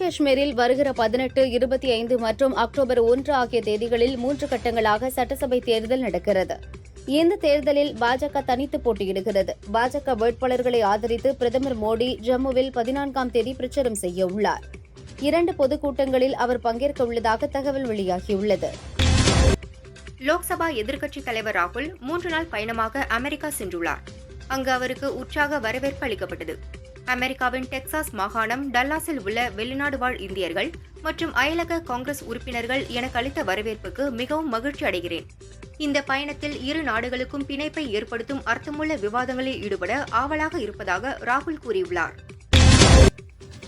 காஷ்மீரில் வருகிற 18, 25 மற்றும் அக்டோபர் 1 ஆகிய தேதிகளில் 3 கட்டங்களாக சட்டசபை தேர்தல் நடக்கிறது. இந்த தேர்தலில் பாஜக தனித்து போட்டியிடுகிறது. பாஜக வேட்பாளர்களை ஆதரித்து பிரதமர் மோடி ஜம்முவில் 14ஆம் தேதி பிரச்சாரம் செய்ய உள்ளார். 2 பொதுக்கூட்டங்களில் அவர் பங்கேற்க உள்ளதாக தகவல் வெளியாகியுள்ளது. லோக்சபா எதிர்க்கட்சித் தலைவர் ராகுல் 3 நாள் பயணமாக அமெரிக்கா சென்றுள்ளார். அங்கு அவருக்கு உற்சாக வரவேற்பு அளிக்கப்பட்டது. அமெரிக்காவின் டெக்சாஸ் மாகாணம் டல்லாஸில் உள்ள வெளிநாடு வாழ் இந்தியர்கள் மற்றும் அயலக காங்கிரஸ் உறுப்பினர்கள் எனக்கு அளித்த வரவேற்புக்கு மிகவும் மகிழ்ச்சி அடைகிறேன். இந்த பயணத்தில் இரு நாடுகளுக்கும் பிணைப்பை ஏற்படுத்தும் அர்த்தமுள்ள விவாதங்களில் ஈடுபட ஆவலாக இருப்பதாக ராகுல் கூறியுள்ளார்.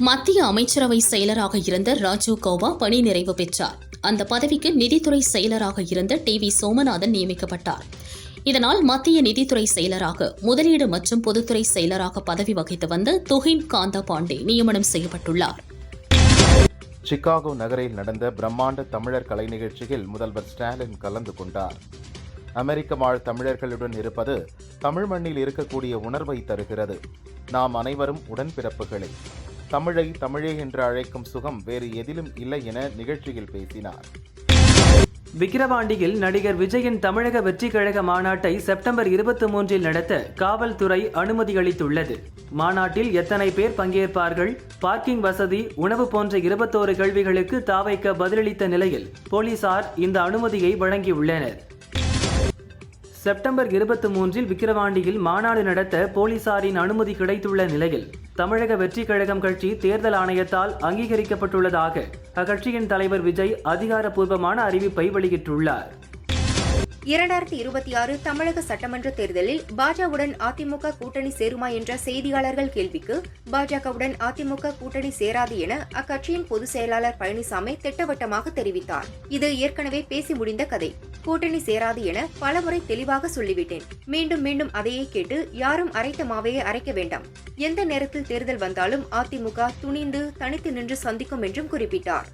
மத்திய அமைச்சரவை செயலராக இருந்த ராஜீவ் கௌபா பணி நிறைவு பெற்றார். அந்த பதவிக்கு நிதித்துறை செயலராக இருந்த TV சோமநாதன் நியமிக்கப்பட்டார். இதனால் மத்திய நிதித்துறை செயலராக முதலீடு மற்றும் பொதுத்துறை செயலராக பதவி வகித்து வந்த துஹின் காந்தா பாண்டே நியமனம் செய்யப்பட்டுள்ளார். சிகாகோ நகரில் நடந்த பிரம்மாண்ட தமிழர் கலை நிகழ்ச்சியில் முதல்வர் ஸ்டாலின் கலந்து கொண்டார். அமெரிக்க வாழ் தமிழர்களுடன் இருப்பது தமிழ் மண்ணில் இருக்கக்கூடிய உணர்வை தருகிறது. நாம் அனைவரும் உடன்பிறப்புகளே. தமிழை தமிழே என்று அழைக்கும் சுகம் வேறு எதிலும் இல்லை என நிகழ்ச்சியில் பேசினார். விக்கிரவாண்டியில் நடிகர் விஜயின் தமிழக வெற்றி கழக மாநாட்டை செப்டம்பர் 23 நடத்த காவல்துறை அனுமதி அளித்துள்ளது. மாநாட்டில் எத்தனை பேர் பங்கேற்பார்கள், பார்க்கிங் வசதி, உணவு போன்ற 21 கேள்விகளுக்கு தாவைக்க பதிலளித்த நிலையில் போலீசார் இந்த அனுமதியை வழங்கியுள்ளனர். செப்டம்பர் 23 விக்கிரவாண்டியில் மாநாடு நடத்த போலீசாரின் அனுமதி கிடைத்துள்ள நிலையில் தமிழக வெற்றி கழகம் கட்சி தேர்தல் ஆணையத்தால் அங்கீகரிக்கப்பட்டுள்ளதாக அக்கட்சியின் தலைவர் விஜய் அதிகாரப்பூர்வமான அறிவிப்பை வெளியிட்டுள்ளார். 2026 தமிழக சட்டமன்ற தேர்தலில் பாஜகவுடன் அதிமுக கூட்டணி சேருமா என்ற செய்தியாளர்கள் கேள்விக்கு பாஜகவுடன் அதிமுக கூட்டணி சேராது என அக்கட்சியின் பொதுச் செயலாளர் பழனிசாமி திட்டவட்டமாக தெரிவித்தார். இது ஏற்கனவே பேசி முடிந்த கதை. கூட்டணி சேராது என பலமுறை தெளிவாக சொல்லிவிட்டேன். மீண்டும் மீண்டும் அதையே கேட்டு யாரும் அரைத்த மாவையே அரைக்க வேண்டாம். எந்த நேரத்தில் தேர்தல் வந்தாலும் அதிமுக துணிந்து தனித்து நின்று சந்திக்கும் என்றும் குறிப்பிட்டார்.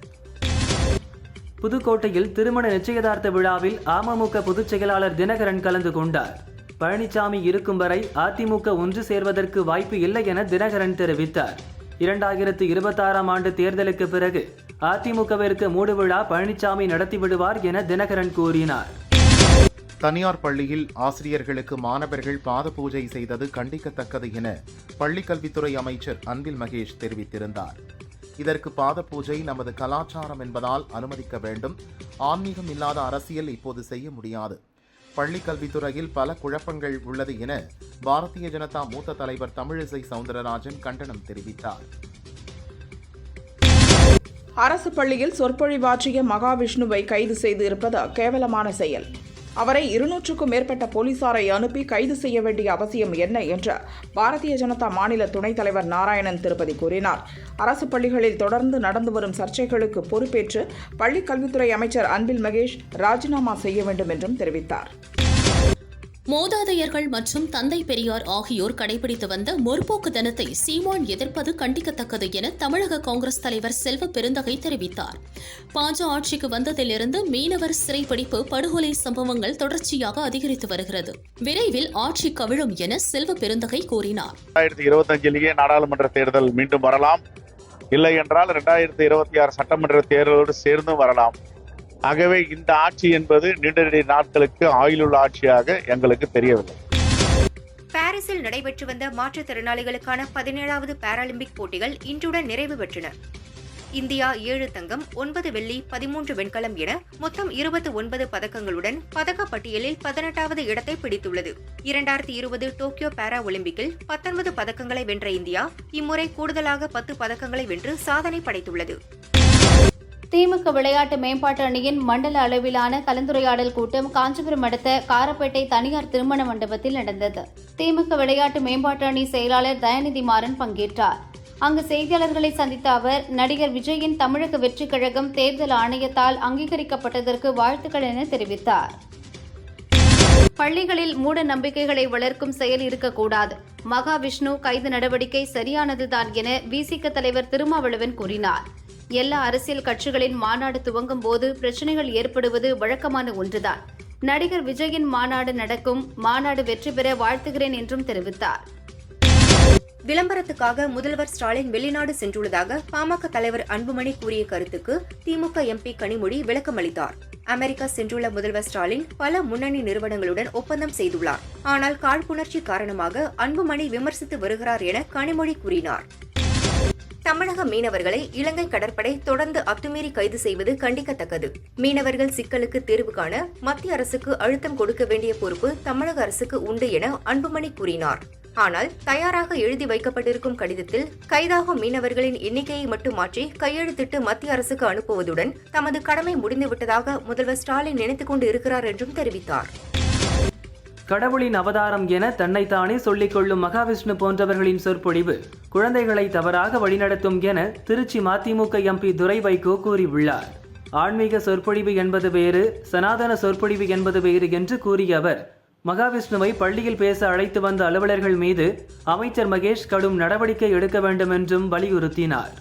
புதுக்கோட்டையில் திருமண நிச்சயதார்த்த விழாவில் அமமுக பொதுச் செயலாளர் தினகரன் கலந்து கொண்டார். பழனிசாமி இருக்கும் வரை அதிமுக ஒன்று சேர்வதற்கு வாய்ப்பு இல்லை என தினகரன் தெரிவித்தார். 2026ஆம் ஆண்டு தேர்தலுக்கு பிறகு அதிமுகவிற்கு மூடு விழா பழனிசாமி நடத்திவிடுவார் என தினகரன் கூறினார். தனியார் பள்ளியில் ஆசிரியர்களுக்கு மாணவர்கள் பாத பூஜை செய்தது கண்டிக்கத்தக்கது என பள்ளிக்கல்வித்துறை அமைச்சர் அன்பில் மகேஷ் தெரிவித்திருந்தார். இதற்கு பாத பூஜை நமது கலாச்சாரம் என்பதால் அனுமதிக்க வேண்டும். ஆன்மீகம் இல்லாத அரசியல் இப்போது செய்ய முடியாது. பள்ளிக் கல்வித்துறையில் பல குழப்பங்கள் உள்ளது என பாரதிய ஜனதா மூத்த தலைவர் தமிழிசை சவுந்தரராஜன் கண்டனம் தெரிவித்தார். அரசு பள்ளியில் சொற்பொழிவாற்றிய மகாவிஷ்ணுவை கைது செய்து இருப்பது கேவலமான செயல். அவரை 200க்கும் மேற்பட்ட போலீசாரை அனுப்பி கைது செய்ய வேண்டிய அவசியம் என்ன என்று பாரதிய ஜனதா மாநில துணைத் தலைவர் நாராயணன் திருப்பதி கூறினார். அரசு பள்ளிகளில் தொடர்ந்து நடந்து வரும் சர்ச்சைகளுக்கு பொறுப்பேற்று பள்ளிக் கல்வித்துறை அமைச்சர் அன்பில் மகேஷ் ராஜினாமா செய்ய வேண்டும் என்றும் தெரிவித்தார். மூதாதையர்கள் மற்றும் தந்தை பெரியார் ஆகியோர் கடைபிடித்து வந்த முற்போக்கு தினத்தை சீமான் எதிர்ப்பது கண்டிக்கத்தக்கது என தமிழக காங்கிரஸ் தலைவர் செல்வ பெருந்தகை தெரிவித்தார். பாஜ ஆட்சிக்கு வந்ததிலிருந்து மீனவர் சிறைப்பிடிப்பு, படுகொலை சம்பவங்கள் தொடர்ச்சியாக அதிகரித்து வருகிறது. விரைவில் ஆட்சி கவிழும் என செல்வ பெருந்தகை கூறினார். 2025 நாடாளுமன்ற தேர்தல் மீண்டும் வரலாம், இல்லை என்றால் 2026 சட்டமன்ற தேர்தலோடு சேர்ந்து வரலாம். ஆகவே இந்த ஆட்சி என்பது நீண்ட நாட்களுக்கு ஆயுளுள்ள ஆட்சியாக எங்களுக்கு தெரியவில்லை. பாரிஸில் நடைபெற்று வந்த மாற்றுத்திறனாளிகளுக்கான 17வது பாராலிம்பிக் போட்டிகள் இன்றுடன் நிறைவு பெற்றன. இந்தியா 7 தங்கம், 9 வெள்ளி, 13 வெண்கலம் என மொத்தம் 29 பதக்கங்களுடன் பதக்கப்பட்டியலில் 18வது இடத்தை பிடித்துள்ளது. 2020 டோக்கியோ பாரா ஒலிம்பிக்கில் 19 பதக்கங்களை வென்ற இந்தியா இம்முறை கூடுதலாக 10 பதக்கங்களை வென்று சாதனை படைத்துள்ளது. திமுக விளையாட்டு மேம்பாட்டு அணியின் மண்டல அளவிலான கலந்துரையாடல் கூட்டம் காஞ்சிபுரம் அடுத்த காரப்பேட்டை தனியார் திருமண மண்டபத்தில் நடந்தது. திமுக விளையாட்டு மேம்பாட்டு அணி செயலாளர் தயாநிதி மாறன் பங்கேற்றார். அங்கு செய்தியாளர்களை சந்தித்த அவர், நடிகர் விஜயின் தமிழக வெற்றிக் கழகம் தேர்தல் ஆணையத்தால் அங்கீகரிக்கப்பட்டதற்கு வாழ்த்துக்கள் என தெரிவித்தார். பள்ளிகளில் மூட நம்பிக்கைகளை வளர்க்கும் செயல் இருக்கக்கூடாது. மகாவிஷ்ணு கைது நடவடிக்கை சரியானதுதான் என விசிக தலைவர் திருமாவளவன் கூறினார். எல்லா அரசியல் கட்சிகளின் மாநாடு துவங்கும் போது பிரச்சினைகள் ஏற்படுவது வழக்கமான ஒன்றுதான். நடிகர் விஜயின் மாநாடு நடக்கும், மாநாடு வெற்றி பெற வாழ்த்துகிறேன் என்றும் தெரிவித்தார். விளம்பரத்துக்காக முதல்வர் ஸ்டாலின் வெளிநாடு சென்றுள்ளதாக பாமக தலைவர் அன்புமணி கூறிய கருத்துக்கு திமுக எம்பி கனிமொழி விளக்கமளித்தார். அமெரிக்கா சென்றுள்ள முதல்வர் ஸ்டாலின் பல முன்னணி நிறுவனங்களுடன் ஒப்பந்தம் செய்துள்ளார். ஆனால் காழ்ப்புணர்ச்சி காரணமாக அன்புமணி விமர்சித்து வருகிறார் என கனிமொழி கூறினார். தமிழக மீனவர்களை இலங்கை கடற்படை தொடர்ந்து அத்துமீறி கைது செய்வது கண்டிக்கத்தக்கது. மீனவர்கள் சிக்கலுக்கு தீர்வு காண மத்திய அரசுக்கு அழுத்தம் கொடுக்க வேண்டிய பொறுப்பு தமிழக அரசுக்கு உண்டு என அன்புமணி கூறினார். ஆனால் தயாராக எழுதி வைக்கப்பட்டிருக்கும் கடிதத்தில் கைதாகும் மீனவர்களின் எண்ணிக்கையை மட்டும் மாற்றி கையெழுத்திட்டு மத்திய அரசுக்கு அனுப்புவதுடன் தமது கடமை முடிந்துவிட்டதாக முதல்வர் ஸ்டாலின் நினைத்துக் கொண்டு இருக்கிறார் என்றும் தெரிவித்தார். கடவுளின் அவதாரம் என தன்னைத்தானே சொல்லிக் கொள்ளும் மகாவிஷ்ணு போன்றவர்களின் சொற்பொழிவு குழந்தைகளை தவறாக வழிநடத்தும் என திருச்சி மதிமுக எம்பி துரை வைகோ கூறியுள்ளார். ஆன்மீக சொற்பொழிவு என்பது வேறு, சனாதன சொற்பொழிவு என்பது வேறு என்று கூறிய அவர், மகாவிஷ்ணுவை பள்ளியில் பேச அழைத்து வந்த அலுவலர்கள் மீது அமைச்சர் மகேஷ் கடும் நடவடிக்கை எடுக்க வேண்டும் என்றும் வலியுறுத்தினார்.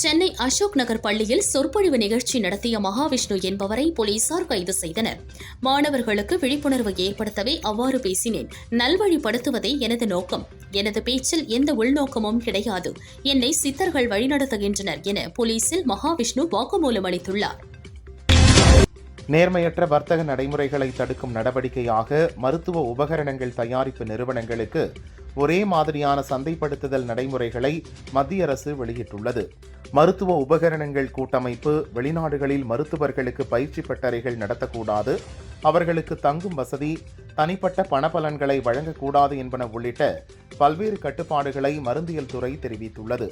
சென்னை அசோக் நகர் பள்ளியில் சொற்பொழிவு நிகழ்ச்சி நடத்திய மகாவிஷ்ணு என்பவரை போலீசார் கைது செய்தனர். மாணவர்களுக்கு விழிப்புணர்வு ஏற்படுத்தவே அவ்வாறு பேசினேன். நல்வழிப்படுத்துவதே எனது நோக்கம். எனது பேச்சில் எந்த உள்நோக்கமும் கிடையாது. என்னை சித்தர்கள் வழிநடத்துகின்றனர் என போலீசில் மகாவிஷ்ணு வாக்குமூலம் அளித்துள்ளார். நேர்மையற்ற வர்த்தக நடைமுறைகளை தடுக்கும் நடவடிக்கையாக மருத்துவ உபகரணங்கள் தயாரிப்பு நிறுவனங்களுக்கு ஒரே மாதிரியான சந்தைப்படுத்துதல் நடைமுறைகளை மத்திய அரசு வெளியிட்டுள்ளது. மருத்துவ உபகரணங்கள் கூட்டமைப்பு வெளிநாடுகளில் மருத்துவர்களுக்கு பயிற்சி பட்டறைகள் நடத்தக்கூடாது, அவர்களுக்கு தங்கும் வசதி, தனிப்பட்ட பணபலன்களை வழங்கக்கூடாது என்பன உள்ளிட்ட பல்வேறு கட்டுப்பாடுகளை மருந்தியல் துறை தெரிவித்துள்ளது.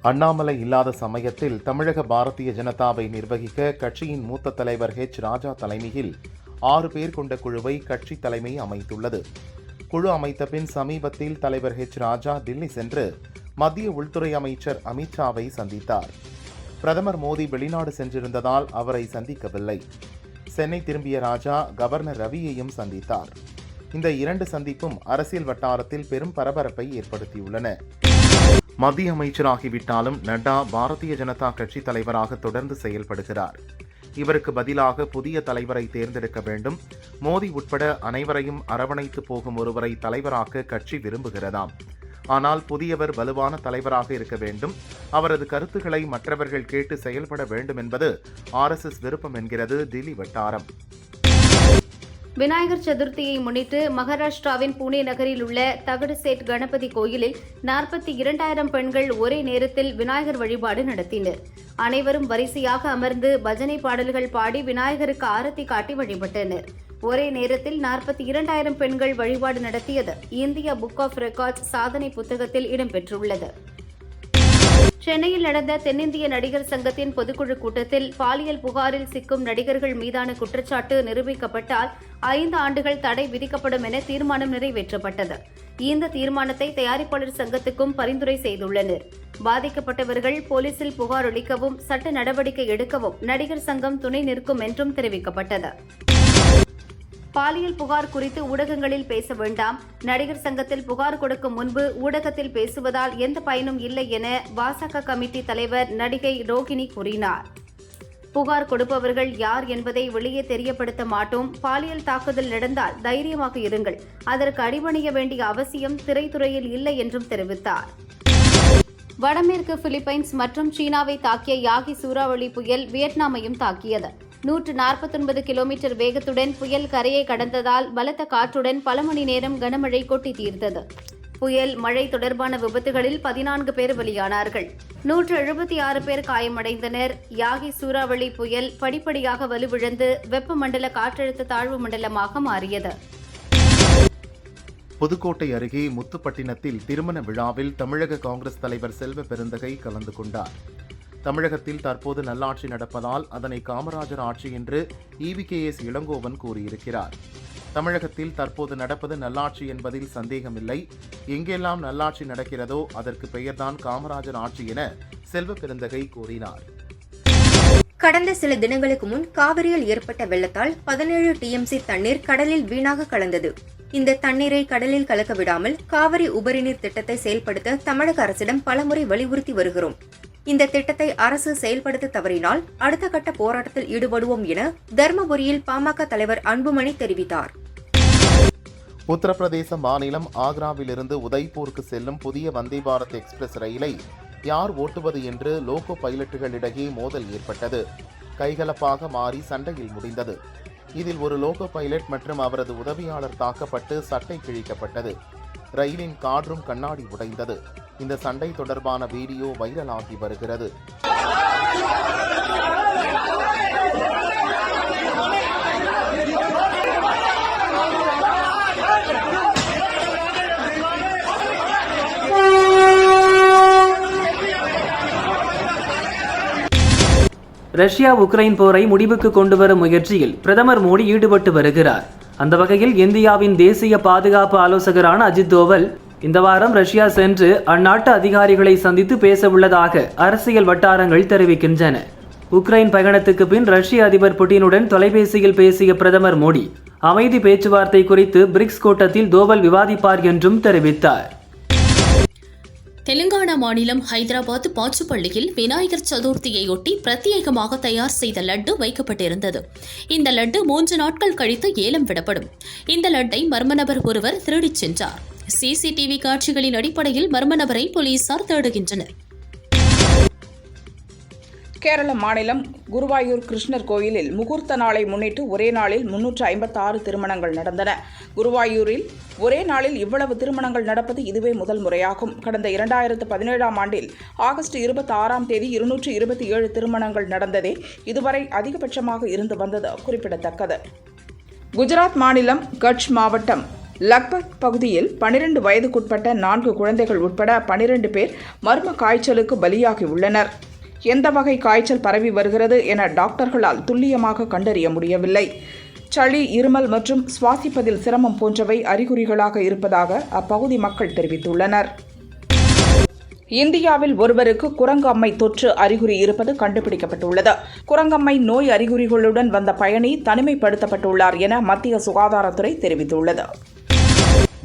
அண்ணாமலை இல்லாத சமயத்தில் தமிழக பாரதிய ஜனதாவை நிர்வகிக்க கட்சியின் மூத்த தலைவர் ராஜா தலைமையில் 6 பேர் கொண்ட குழுவை கட்சி தலைமை அமைத்துள்ளது. குழு அமைத்த பின் சமீபத்தில் தலைவர் ராஜா தில்லி சென்று மத்திய உள்துறை அமைச்சர் அமித்ஷாவை சந்தித்தார். பிரதமர் மோடி வெளிநாடு சென்றிருந்ததால் அவரை சந்திக்கவில்லை. சென்னை திரும்பிய ராஜா கவர்னர் ரவியையும் சந்தித்தார். இந்த 2 சந்திப்பும் அரசியல் வட்டாரத்தில் பெரும் பரபரப்பை ஏற்படுத்தியுள்ளன. மத்திய அமைச்சராகிவிட்டாலும் நட்டா பாரதிய ஜனதா கட்சி தலைவராக தொடர்ந்து செயல்படுகிறார். இவருக்கு பதிலாக புதிய தலைவரை தேர்ந்தெடுக்க வேண்டும். மோடி உட்பட அனைவரையும் அரவணைத்து போகும் ஒருவரை தலைவராக்க கட்சி விரும்புகிறதாம். ஆனால் புதியவர் வலுவான தலைவராக இருக்க வேண்டும். அவரது கருத்துக்களை மற்றவர்கள் கேட்டு செயல்பட வேண்டும் என்பது RSS விருப்பம் என்கிறது தில்லி வட்டாரம். விநாயகர் சதுர்த்தியை முன்னிட்டு மகாராஷ்டிராவின் புனே நகரில் உள்ள தகடுசேட் கணபதி கோயிலில் 42,000 பெண்கள் ஒரே நேரத்தில் விநாயகர் வழிபாடு நடத்தினர். அனைவரும் வரிசையாக அமர்ந்து பஜனை பாடல்கள் பாடி விநாயகருக்கு ஆரத்தி காட்டி வழிபட்டனர். ஒரே நேரத்தில் 42,000 பெண்கள் வழிபாடு நடத்தியது இந்தியா புக் ஆஃப் ரெக்கார்ட்ஸ் சாதனை புத்தகத்தில் இடம்பெற்றுள்ளது. சென்னையில் நடந்த தென்னிந்திய நடிகர் சங்கத்தின் பொதுக்குழு கூட்டத்தில் பாலியல் புகாரில் சிக்கும் நடிகர்கள் மீதான குற்றச்சாட்டு நிரூபிக்கப்பட்டால் 5 ஆண்டுகள் தடை விதிக்கப்படும் என தீர்மானம் நிறைவேற்றப்பட்டது. இந்த தீர்மானத்தை தயாரிப்பாளர் சங்கத்துக்கும் பரிந்துரை செய்துள்ளனர். பாதிக்கப்பட்டவர்கள் போலீசில் புகார் அளிக்கவும் சட்ட நடவடிக்கை எடுக்கவும் நடிகர் சங்கம் துணை நிற்கும் என்றும் தெரிவிக்கப்பட்டது. பாலியல் புகார் குறித்து ஊடகங்களில் பேச வேண்டாம். நடிகர் சங்கத்தில் புகார் கொடுக்கும் முன்பு ஊடகத்தில் பேசுவதால் எந்த பயனும் இல்லை என பாசக கமிட்டி தலைவர் நடிகை ரோகிணி கூறினார். புகார் கொடுப்பவர்கள் யார் என்பதை வெளியே தெரியப்படுத்த மாட்டோம். பாலியல் தாக்குதல் நடந்தால் தைரியமாக இருங்கள். அதற்கு அடிபணிய வேண்டிய அவசியம் திரைத்துறையில் இல்லை என்றும் தெரிவித்தார். வடமேற்கு பிலிப்பைன்ஸ் மற்றும் சீனாவை தாக்கிய யாகி சூறாவளி புயல் வியட்நாமையும் தாக்கியது. 149 கிலோமீட்டர் வேகத்துடன் புயல் கரையை கடந்ததால் பலத்த காற்றுடன் பல மணி நேரம் கனமழை கொட்டி தீர்த்தது. புயல் மழை தொடர்பான விபத்துகளில் 14 பேர் பலியானார்கள். 176 பேர் காயமடைந்தனர். யாகி சூறாவளி புயல் படிப்படியாக வலுவிழந்து வெப்பமண்டல காற்றழுத்த தாழ்வு மண்டலமாக மாறியது. புதுக்கோட்டை அருகே முத்துப்பட்டினத்தில் திருமண விழாவில் தமிழக காங்கிரஸ் தலைவர் செல்வ பெருந்தகை கலந்து கொண்டார். தமிழகத்தில் தற்போது நல்லாட்சி நடப்பதால் அதனை காமராஜர் ஆட்சி என்று EVKS இளங்கோவன் கூறியிருக்கிறார். தமிழகத்தில் தற்போது நடப்பது நல்லாட்சி என்பதில் சந்தேகமில்லை. எங்கெல்லாம் நல்லாட்சி நடக்கிறதோ அதற்கு பெயர்தான் காமராஜர் ஆட்சி என செல்வ பெருந்தகை கூறினார். கடந்த சில தினங்களுக்கு முன் காவிரியில் ஏற்பட்ட வெள்ளத்தால் 17 TMC தண்ணீர் கடலில் வீணாக கலந்தது. இந்த தண்ணீரை கடலில் கலக்க விடாமல் காவிரி உபரிநீர் திட்டத்தை செயல்படுத்த தமிழக அரசிடம் பலமுறை வலியுறுத்தி வருகிறோம். இந்த திட்டத்தை அரசு செயல்படுத்த தவறினால் அடுத்த கட்ட போராட்டத்தில் ஈடுபடுவோம் என தர்மபுரியில் பாமக தலைவர் அன்புமணி தெரிவித்தார். உத்தரப்பிரதேச மாநிலம் ஆக்ராவிலிருந்து உதய்பூருக்கு செல்லும் புதிய வந்தே பாரத் எக்ஸ்பிரஸ் ரயிலை யார் ஓட்டுவது என்று லோகோ பைலட்டுகளிடையே மோதல் ஏற்பட்டது. கைகலப்பாக மாறி சண்டையில் முடிந்தது. இதில் ஒரு லோகோ பைலட் மற்றும் அவரது உதவியாளர் தாக்கப்பட்டு சட்டை கிழிக்கப்பட்டது. ரயிலின் காற்றும் கண்ணாடி உடைந்தது. இந்த சண்டை தொடர்பான வீடியோ வைரலாகி வருகிறது. ரஷ்யா உக்ரைன் போரை முடிவுக்கு கொண்டு வரும் முயற்சியில் பிரதமர் மோடி ஈடுபட்டு வருகிறார். அந்த வகையில் இந்தியாவின் தேசிய பாதுகாப்பு ஆலோசகரான அஜித் தோவல் இந்த வாரம் ரஷ்யா சென்று அந்நாட்டு அதிகாரிகளை சந்தித்து பேச உள்ளதாக அரசியல் வட்டாரங்கள் தெரிவிக்கின்றன. உக்ரைன் பயணத்துக்கு பின் ரஷ்ய அதிபர் புட்டினுடன் தொலைபேசியில் பேசிய பிரதமர் மோடி அமைதி பேச்சுவார்த்தை குறித்து பிரிக்ஸ் கூட்டத்தில் தோவல் விவாதிப்பார் என்றும் தெரிவித்தார். தெலுங்கானா மாநிலம் ஹைதராபாத் பாச்சுப்பள்ளியில் விநாயகர் சதுர்த்தியையொட்டி பிரத்யேகமாக தயார் செய்த லட்டு வைக்கப்பட்டிருந்தது. இந்த லட்டு 3 நாட்கள் கழித்து ஏலம் விடப்படும். இந்த லட்டை மர்ம நபர் ஒருவர் திருடிச் சென்றார். சிசிடிவி காட்சிகளின் அடிப்படையில் மர்ம நபரை போலீசார் தேடுகின்றனர். கேரள மாநிலம் குருவாயூர் கிருஷ்ணர் கோயிலில் முகூர்த்த நாளை முன்னிட்டு ஒரே நாளில் 356 திருமணங்கள் நடந்தன. குருவாயூரில் ஒரே நாளில் இவ்வளவு திருமணங்கள் நடப்பது இதுவே முதல் முறையாகும். கடந்த 2017ஆம் ஆண்டில் ஆகஸ்ட் 26ஆம் தேதி 227 திருமணங்கள் நடந்ததே இதுவரை அதிகபட்சமாக இருந்து வந்தது குறிப்பிடத்தக்கது. குஜராத் மாநிலம் கட்ச் மாவட்டம் லக்பத் பகுதியில் 12 வயதுக்குட்பட்ட 4 குழந்தைகள் உட்பட 12 பேர் மர்ம காய்ச்சலுக்கு பலியாகியுள்ளனர். எந்த வகை காய்ச்சல் பரவி வருகிறது என டாக்டர்களால் துல்லியமாக கண்டறிய முடியவில்லை. சளி, இருமல் மற்றும் சுவாசிப்பதில் சிரமம் போன்றவை அறிகுறிகளாக இருப்பதாக அப்பகுதி மக்கள் தெரிவித்துள்ளனர். இந்தியாவில் ஒருவருக்கு குரங்கம்மை தொற்று அறிகுறி இருப்பது கண்டுபிடிக்கப்பட்டுள்ளது. குரங்கம்மை நோய் அறிகுறிகளுடன் வந்த பயணி தனிமைப்படுத்தப்பட்டுள்ளார் என மத்திய சுகாதாரத்துறை தெரிவித்துள்ளது.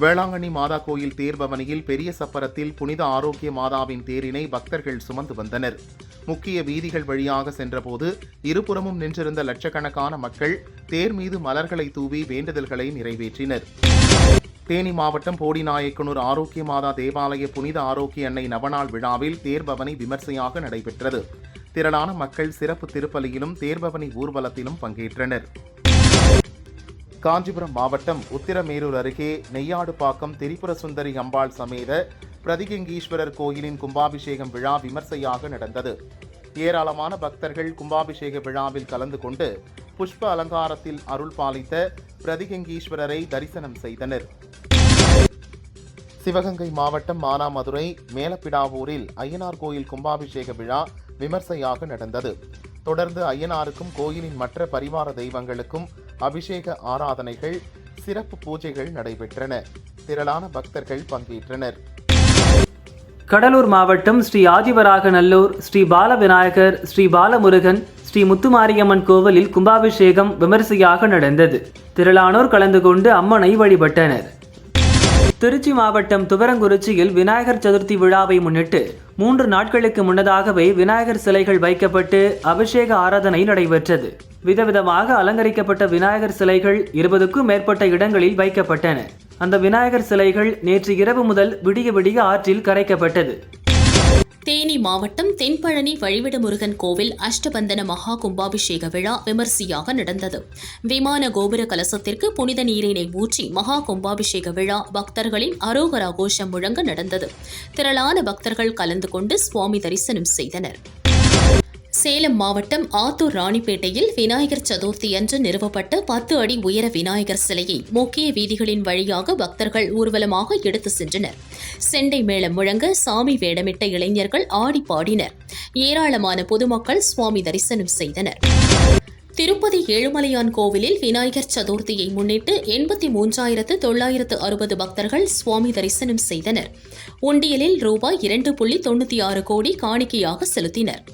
வேளாங்கண்ணி மாதா கோயில் தேர்பவனியில் பெரிய சப்பரத்தில் புனித ஆரோக்கிய மாதாவின் தேரினை பக்தர்கள் சுமந்து வந்தனர். முக்கிய வீதிகள் வழியாக சென்றபோது இருபுறமும் நின்றிருந்த லட்சக்கணக்கான மக்கள் தேர் மீது மலர்களை தூவி வேண்டுதல்களை நிறைவேற்றினர். தேனி மாவட்டம் போடிநாயக்கனூர் ஆரோக்கிய மாதா தேவாலய புனித ஆரோக்கிய அன்னை நவநாள் விழாவில் தேர்பவனி விமர்சையாக நடைபெற்றது. திரளான மக்கள் சிறப்பு திருப்பலியிலும் தேர்பவனி ஊர்வலத்திலும் பங்கேற்றனர். காஞ்சிபுரம் மாவட்டம் உத்திரமேரூர் அருகே நெய்யாடுபாக்கம் திரிபுர சுந்தரி அம்பாள் சமேத பிரதிகங்கீஸ்வரர் கோயிலின் கும்பாபிஷேகம் விழா விமர்சையாக நடந்தது. ஏராளமான பக்தர்கள் கும்பாபிஷேக விழாவில் கலந்து கொண்டு புஷ்ப அலங்காரத்தில் அருள் பாலித்த பிரதிகங்கீஸ்வரரை தரிசனம் செய்தனர். சிவகங்கை மாவட்டம் மானாமதுரை மேலப்பிடாவூரில் ஐயனார் கோயில் கும்பாபிஷேக விழா விமர்சையாக நடந்தது. தொடர்ந்து ஐயனாருக்கும் கோயிலின் மற்ற பரிவார தெய்வங்களுக்கும் அபிஷேக ஆராதனைகள், சிறப்பு பூஜைகள் நடைபெற்றன. திரளான பக்தர்கள் பங்கேற்றனர். கடலூர் மாவட்டம் ஸ்ரீ ஆதிவராகநல்லூர் ஸ்ரீ பால விநாயகர், ஸ்ரீ பாலமுருகன், ஸ்ரீ முத்துமாரியம்மன் கோவிலில் கும்பாபிஷேகம் விமரிசையாக நடந்தது. திரளானோர் கலந்து கொண்டு அம்மனை வழிபட்டனர். திருச்சி மாவட்டம் துவரங்குறிச்சியில் விநாயகர் சதுர்த்தி விழாவை முன்னிட்டு 3 நாட்களுக்கு முன்னதாகவே விநாயகர் சிலைகள் வைக்கப்பட்டு அபிஷேக ஆராதனை நடைபெற்றது. விதவிதமாக அலங்கரிக்கப்பட்ட விநாயகர் சிலைகள் 20க்கும் மேற்பட்ட இடங்களில் வைக்கப்பட்டன. அந்த விநாயகர் சிலைகள் நேற்று இரவு முதல் விடிய விடிய ஆற்றில் கரைக்கப்பட்டது. தேனி மாவட்டம் தென்பழனி வழிவிட முருகன் கோவில் அஷ்டபந்தன மகா கும்பாபிஷேக விழா விமர்சையாக நடந்தது. விமான கோபுர கலசத்திற்கு புனித நீரினை ஊற்றி மகா கும்பாபிஷேக விழா பக்தர்களின் அரோகரா கோஷம் முழங்க நடந்தது. திரளான பக்தர்கள் கலந்து கொண்டு சுவாமி தரிசனம் செய்தனர். சேலம் மாவட்டம் ஆத்தூர் ராணிப்பேட்டையில் விநாயகர் சதுர்த்தி அன்று நிறுவப்பட்ட 10 அடி உயர விநாயகர் சிலையை முக்கிய வீதிகளின் வழியாக பக்தர்கள் ஊர்வலமாக எடுத்து சென்றனர். செண்டை மேளம் முழங்க சாமி வேடமிட்ட இளைஞர்கள் ஆடி பாடினர். ஏராளமான பொதுமக்கள் சுவாமி தரிசனம் செய்தனர். திருப்பதி ஏழுமலையான் கோவிலில் விநாயகர் சதுர்த்தியை முன்னிட்டு 83,960 பக்தர்கள் சுவாமி தரிசனம் செய்தனர். உண்டியலில் ரூபாய் 2.96 கோடி காணிக்கையாக செலுத்தினர்.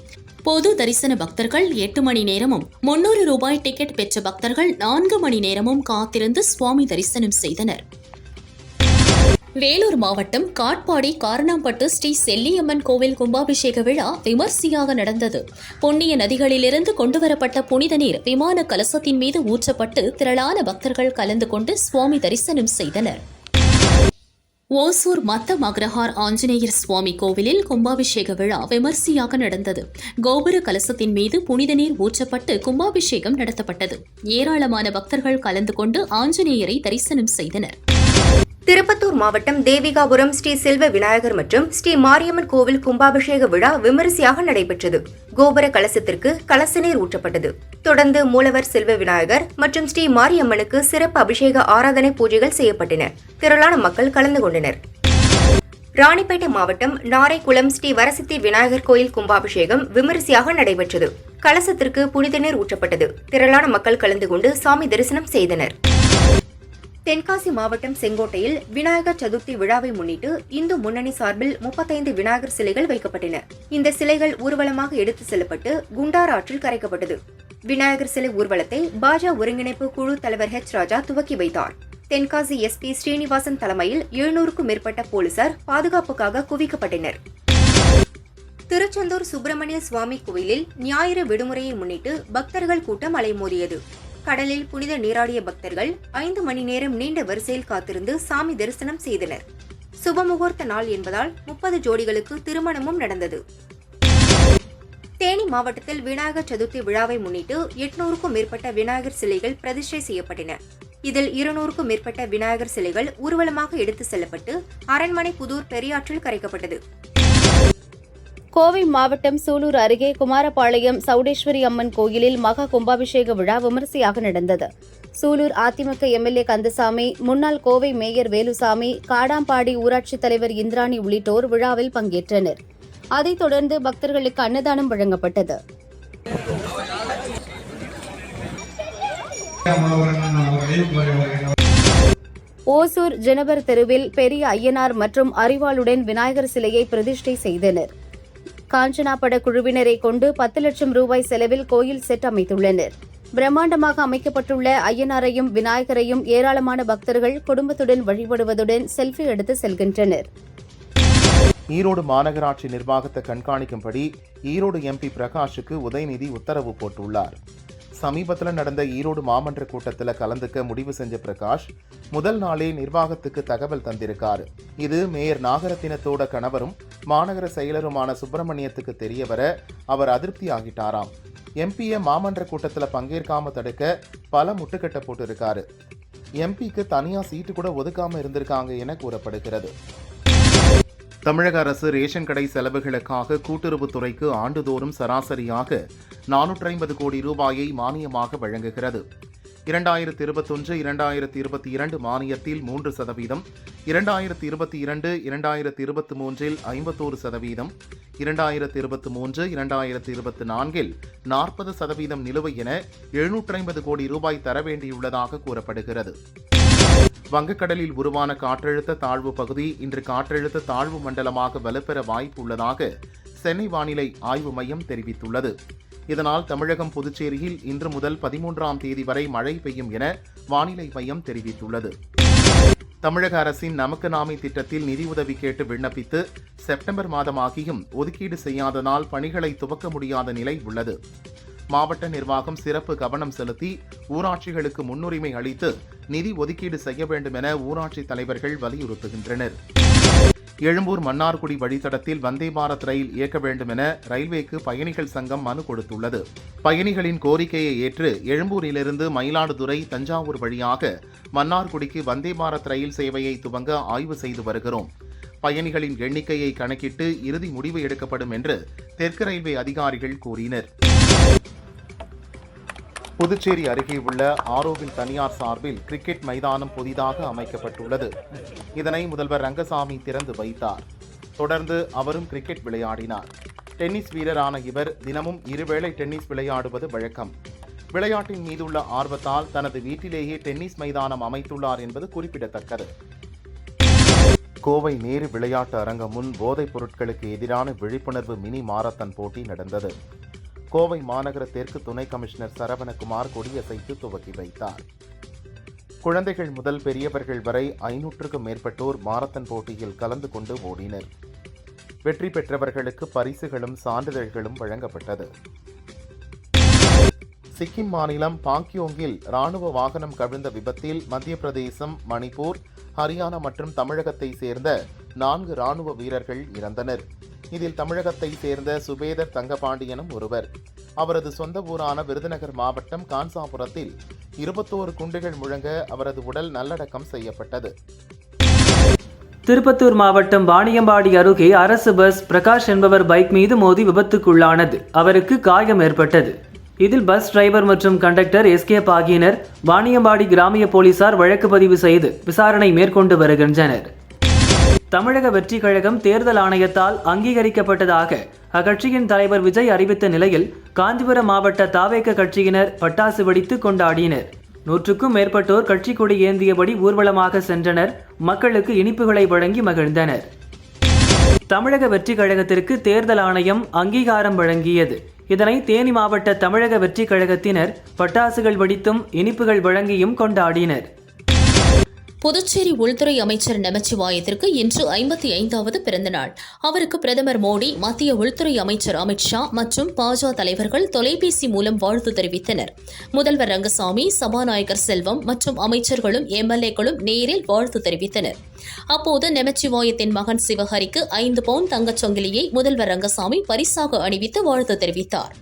பொது தரிசன பக்தர்கள் 8 மணி நேரமும், 300 ரூபாய் டிக்கெட் பெற்ற பக்தர்கள் 4 மணி நேரமும் காத்திருந்து சுவாமி தரிசனம் செய்தனர். வேலூர் மாவட்டம் காட்பாடி காரணாம்பட்டு ஸ்ரீ செல்லியம்மன் கோவில் கும்பாபிஷேக விழா விமர்சையாக நடந்தது. புண்ணிய நதிகளிலிருந்து கொண்டுவரப்பட்ட புனித நீர் விமான கலசத்தின் மீது ஊற்றப்பட்டு திரளான பக்தர்கள் கலந்து கொண்டு சுவாமி தரிசனம் செய்தனர். ஓசூர் மத்த மக்ரஹார் ஆஞ்சநேயர் சுவாமி கோவிலில் கும்பாபிஷேக விழா விமர்சையாக நடந்தது. கோபுர கலசத்தின் மீது புனித நீர் ஊற்றப்பட்டு கும்பாபிஷேகம் நடத்தப்பட்டது. ஏராளமான பக்தர்கள் கலந்து கொண்டு ஆஞ்சநேயரை தரிசனம் செய்தனர். திருப்பத்தூர் மாவட்டம் தேவிகாபுரம் ஸ்ரீ செல்வ விநாயகர் மற்றும் ஸ்ரீ மாரியம்மன் கோவில் கும்பாபிஷேக விழா விமரிசையாக நடைபெற்றது. கோபுர கலசத்திற்கு கலச நீர் ஊற்றப்பட்டது. தொடர்ந்து மூலவர் செல்வ விநாயகர் மற்றும் ஸ்ரீ மாரியம்மனுக்கு சிறப்பு அபிஷேக ஆராதனை பூஜைகள் செய்யப்பட்டன. திரளான மக்கள் கலந்து கொண்டனர். ராணிப்பேட்டை மாவட்டம் நாரைக்குளம் ஸ்ரீ வரசித்தி விநாயகர் கோயில் கும்பாபிஷேகம் விமரிசையாக நடைபெற்றது. கலசத்திற்கு புனித நீர் ஊற்றப்பட்டது. திரளான மக்கள் கலந்து கொண்டு சாமி தரிசனம் செய்தனர். தென்காசி மாவட்டம் செங்கோட்டையில் விநாயகர் சதுர்த்தி விழாவை முன்னிட்டு இந்து முன்னணி சார்பில் 35 விநாயகர் சிலைகள் வைக்கப்பட்டன. இந்த சிலைகள் ஊர்வலமாக எடுத்து செல்லப்பட்டு குண்டார் ஆற்றில் கரைக்கப்பட்டது. விநாயகர் சிலை ஊர்வலத்தை பாஜ ஒருங்கிணைப்பு குழு தலைவர் ராஜா துவக்கி வைத்தார். தென்காசி எஸ்பி ஸ்ரீனிவாசன் தலைமையில் 700க்கும் மேற்பட்ட போலீசார் பாதுகாப்புக்காக குவிக்கப்பட்டனர். திருச்செந்தூர் சுப்பிரமணிய சுவாமி கோயிலில் ஞாயிறு விடுமுறையை முன்னிட்டு பக்தர்கள் கூட்டம் அலைமோதியது. கடலில் புனித நீராடிய பக்தர்கள் 5 மணி நேரம் நீண்ட வரிசையில் காத்திருந்து சாமி தரிசனம் செய்தனர். சுபமுகூர்த்த நாள் என்பதால் 30 ஜோடிகளுக்கு திருமணமும் நடந்தது. தேனி மாவட்டத்தில் விநாயகர் சதுர்த்தி விழாவை முன்னிட்டு 800க்கும் மேற்பட்ட விநாயகர் சிலைகள் பிரதிஷ்டை செய்யப்பட்டன. இதில் 200க்கும் மேற்பட்ட விநாயகர் சிலைகள் ஊர்வலமாக எடுத்து செல்லப்பட்டு அரண்மனை புதூர் பெரியாற்றில் கரைக்கப்பட்டது. கோவை மாவட்டம் சூலூர் அருகே குமாரபாளையம் சவுடேஸ்வரி அம்மன் கோயிலில் மகா கும்பாபிஷேக விழா விமரிசையாக நடந்தது. சூலூர் அதிமுக எம்எல்ஏ கந்தசாமி, முன்னாள் கோவை மேயர் வேலுசாமி, காடாம்பாடி ஊராட்சித் தலைவர் இந்திராணி உள்ளிட்டோர் விழாவில் பங்கேற்றனர். அதைத் தொடர்ந்து பக்தர்களுக்கு அன்னதானம் வழங்கப்பட்டது. ஓசூர் ஜெனபர் தெருவில் பெரிய ஐயனார் மற்றும் அரிவாளுடன் விநாயகர் சிலையை பிரதிஷ்டை செய்தனர். காஞ்சனா பட குழுவினரை கொண்டு 10 லட்சம் ரூபாய் செலவில் கோயில் செட் அமைத்துள்ளனர். பிரம்மாண்டமாக அமைக்கப்பட்டுள்ள ஐயனாரையும் விநாயகரையும் ஏராளமான பக்தர்கள் குடும்பத்துடன் வழிபடுவதுடன் செல்ஃபி எடுத்து செல்கின்றனர். ஈரோடு மாநகராட்சி நிர்வாகத்தை கண்காணிக்கும்படி ஈரோடு எம்பி பிரகாஷுக்கு உதயநிதி உத்தரவு போட்டுள்ளார். சமீபத்தில் நடந்த ஈரோடு மாமன்ற கூட்டத்தில் கலந்துக்க முடிவு செஞ்ச பிரகாஷ் முதல் நாளே நிர்வாகத்துக்கு தகவல் தந்திருக்காரு. இது மேயர் நாகரத்தினத்தோட கணவரும் மாநகர செயலருமான சுப்பிரமணியத்துக்கு தெரிய வர அவர் அதிருப்தி ஆகிட்டாராம். எம்பியை மாமன்ற கூட்டத்தில் பங்கேற்காம தடுக்க பல முட்டுக்கட்டை போட்டு இருக்காரு. எம்பிக்கு தனியா சீட்டு கூட ஒதுக்காம இருந்திருக்காங்க என கூறப்படுகிறது. தமிழக அரசு ரேஷன் கடை செலவுகளுக்காக கூட்டுறவுத்துறைக்கு ஆண்டுதோறும் சராசரியாக 450 கோடி ரூபாயை மானியமாக வழங்குகிறது. 2021-2022 மானியத்தில் 3%, 2022-2023 51%, 2023-2024 40% நிலுவை என 750 கோடி ரூபாய் தர வேண்டியுள்ளதாக கூறப்படுகிறது. வங்கக்கடலில் உருவான காற்றழுத்த தாழ்வு பகுதி இன்று காற்றழுத்த தாழ்வு மண்டலமாக வலுப்பெற வாய்ப்பு உள்ளதாக சென்னை வானிலை ஆய்வு மையம் தெரிவித்துள்ளது. இதனால் தமிழகம், புதுச்சேரியில் இன்று முதல் 13ஆம் தேதி வரை மழை பெய்யும் என வானிலை மையம் தெரிவித்துள்ளது. தமிழக அரசின் நமக்கு நாமே திட்டத்தில் நிதியுதவி கேட்டு விண்ணப்பித்து செப்டம்பர் மாதமாகியும் ஒதுக்கீடு செய்யாததால் பணிகளை துவக்க முடியாத நிலை உள்ளது. மாவட்ட நிர்வாகம் சிறப்பு கவனம் செலுத்தி ஊராட்சிகளுக்கு முன்னுரிமை அளித்து நிதி ஒதுக்கீடு செய்ய வேண்டும் என ஊராட்சி தலைவர்கள் வலியுறுத்துகின்றனர். எழும்பூர் மன்னார்குடி வழித்தடத்தில் வந்தே பாரத் ரயில் இயக்க வேண்டும் என ரயில்வேக்கு பயணிகள் சங்கம் மனு கொடுத்துள்ளது. பயணிகளின் கோரிக்கையை ஏற்று எழும்பூரிலிருந்து மயிலாடுதுறை, தஞ்சாவூர் வழியாக மன்னார்குடிக்கு வந்தே பாரத் ரயில் சேவையை துவங்க ஆய்வு செய்து வருகிறோம். பயணிகளின் எண்ணிக்கையை கணக்கிட்டு இறுதி முடிவு எடுக்கப்படும் என்று தெற்கு ரயில்வே அதிகாரிகள் கூறினர். புதுச்சேரி அருகே உள்ள ஆரோவில் தனியார் சார்பில் கிரிக்கெட் மைதானம் புதிதாக அமைக்கப்பட்டுள்ளது. இதனை முதல்வர் ரங்கசாமி திறந்து வைத்தார். தொடர்ந்து அவரும் கிரிக்கெட் விளையாடினார். டென்னிஸ் வீரரான இவர் தினமும் இருவேளை டென்னிஸ் விளையாடுவது வழக்கம். விளையாட்டின் மீதுள்ள ஆர்வத்தால் தனது வீட்டிலேயே டென்னிஸ் மைதானம் அமைத்துள்ளார் என்பது குறிப்பிடத்தக்கது. கோவை நேரு விளையாட்டு அரங்கம் முன் போதைப் பொருட்களுக்கு எதிரான விழிப்புணர்வு மினி மாரத்தான் போட்டி நடந்தது. கோவை மாநகர தெற்கு துணை கமிஷனர் சரவணகுமார் கொடியசைத்து துவக்கி வைத்தார். குழந்தைகள் முதல் பெரியவர்கள் வரை 500க்கும் மேற்பட்டோர் மாரத்தான் போட்டியில் கலந்து கொண்டு ஓடினர். வெற்றி பெற்றவர்களுக்கு பரிசுகளும் சான்றிதழ்களும் வழங்கப்பட்டது. சிக்கிம் மாநிலம் பாங்கியோங்கில் ராணுவ வாகனம் கவிழ்ந்த விபத்தில் மத்திய பிரதேசம், மணிப்பூர், ஹரியானா மற்றும் தமிழகத்தை சேர்ந்த 4 ராணுவ வீரர்கள் இறந்தனர். இதில் தமிழகத்தை சேர்ந்த சுபேதர் தங்கபாண்டியனும் ஒருவர். அவரது சொந்த ஊரான விருதுநகர் மாவட்டம் கான்சாபுரத்தில் 21 குண்டுகள் முழங்க அவரது உடல் நல்லடக்கம் செய்யப்பட்டது. திருப்பத்தூர் மாவட்டம் வாணியம்பாடி அருகே அரசு பஸ் பிரகாஷ் என்பவர் பைக் மீது மோதி விபத்துக்குள்ளானது. அவருக்கு காயம் ஏற்பட்டது. இதில் பஸ் டிரைவர் மற்றும் கண்டக்டர் எஸ்கேப் ஆகியனர். வாணியம்பாடி கிராமிய போலீசார் வழக்கு பதிவு செய்து விசாரணை மேற்கொண்டு வருகின்றனர். தமிழக வெற்றி கழகம் தேர்தல் ஆணையத்தால் அங்கீகரிக்கப்பட்டதாக அக்கட்சியின் தலைவர் விஜய் அறிவித்த நிலையில் காஞ்சிபுரம் மாவட்ட தாவேக கட்சியினர் பட்டாசு வெடித்து கொண்டாடினர். 100க்கும் மேற்பட்டோர் கட்சி கொடி ஏந்தியபடி ஊர்வலமாக சென்றனர். மக்களுக்கு இனிப்புகளை வழங்கி மகிழ்ந்தனர். தமிழக வெற்றி கழகத்திற்கு தேர்தல் ஆணையம் அங்கீகாரம் வழங்கியது. இதனை தேனி மாவட்ட தமிழக வெற்றி கழகத்தினர் பட்டாசுகள் வெடித்தும் இனிப்புகள் வழங்கியும் கொண்டாடினர். புதுச்சேரி உள்துறை அமைச்சர் நமச்சிவாயத்திற்கு இன்று 55வது பிறந்தநாள். அவருக்கு பிரதமர் மோடி, மத்திய உள்துறை அமைச்சர் அமித்ஷா மற்றும் பாஜக தலைவர்கள் தொலைபேசி மூலம் வாழ்த்து தெரிவித்தனர். முதல்வர் ரங்கசாமி, சபாநாயகர் செல்வம் மற்றும் அமைச்சர்களும் எம்எல்ஏக்களும் நேரில் வாழ்த்து தெரிவித்தனர். அப்போது நமச்சிவாயத்தின் மகன் சிவஹரிக்கு 5 பவுன் தங்கச்சங்கிலியை முதல்வர் ரங்கசாமி பரிசாக அணிவித்து வாழ்த்து தெரிவித்தார்.